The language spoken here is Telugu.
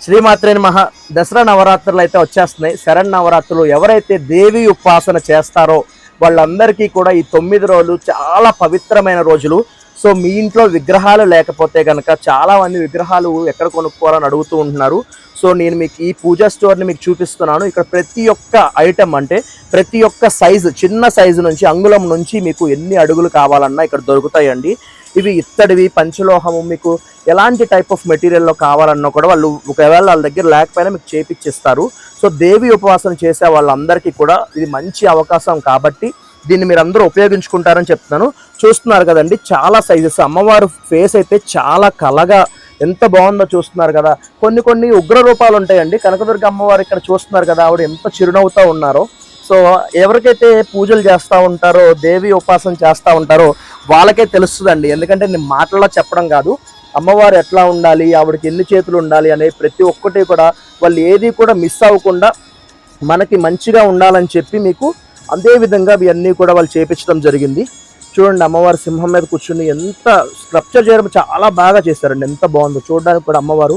శ్రీమాత్రే నమః. దసరా నవరాత్రులు అయితే వచ్చేస్తున్నాయి. శరన్నవరాత్రులు ఎవరైతే దేవి ఉపాసన చేస్తారో వాళ్ళందరికీ కూడా ఈ 9 రోజులు చాలా పవిత్రమైన రోజులు. సో మీ ఇంట్లో విగ్రహాలు లేకపోతే కనుక చాలామంది విగ్రహాలు ఎక్కడ కొనుక్కోవాలని అడుగుతూ ఉంటున్నారు. సో నేను మీకు ఈ పూజా స్టోర్ని మీకు చూపిస్తున్నాను. ఇక్కడ ప్రతి ఒక్క ఐటెం అంటే ప్రతి ఒక్క సైజు, చిన్న సైజు నుంచి అంగుళం నుంచి మీకు ఎన్ని అడుగులు కావాలన్నా ఇక్కడ దొరుకుతాయండి. ఇవి ఇత్తడివి, పంచలోహము, మీకు ఎలాంటి టైప్ ఆఫ్ మెటీరియల్లో కావాలన్నా కూడా వాళ్ళు ఒకవేళ వాళ్ళ దగ్గర లేకపోయినా మీకు చేపిచ్చిస్తారు. సో దేవి ఉపవాసం చేసే వాళ్ళందరికీ కూడా ఇది మంచి అవకాశం కాబట్టి దీన్ని మీరు అందరూ ఉపయోగించుకుంటారని చెప్తున్నాను. చూస్తున్నారు కదండి, చాలా సైజెస్. అమ్మవారు ఫేస్ అయితే చాలా కలగా ఎంత బాగుందో చూస్తున్నారు కదా. కొన్ని ఉగ్ర రూపాలు ఉంటాయండి. కనకదుర్గ అమ్మవారు ఇక్కడ చూస్తున్నారు కదా, ఆవిడ ఎంత చిరునవ్వుతూ ఉన్నారో. సో ఎవరికైతే పూజలు చేస్తూ ఉంటారో, దేవి ఉపాసన చేస్తూ ఉంటారో వాళ్ళకే తెలుస్తుందండి. ఎందుకంటే నేను మాటల్లో చెప్పడం కాదు, అమ్మవారు ఎట్లా ఉండాలి, ఆవిడకి ఎన్ని చేతులు ఉండాలి అనే ప్రతి ఒక్కటి కూడా వాళ్ళు ఏది కూడా మిస్ అవ్వకుండా మనకి మంచిగా ఉండాలని చెప్పి మీకు అదే విధంగా ఇవన్నీ కూడా వాళ్ళు చేపించడం జరిగింది. చూడండి, అమ్మవారు సింహం మీద కూర్చుని ఎంత స్ట్రక్చర్ చేయడం చాలా బాగా చేశారండి. ఎంత బాగుందో చూడడానికి కూడా అమ్మవారు.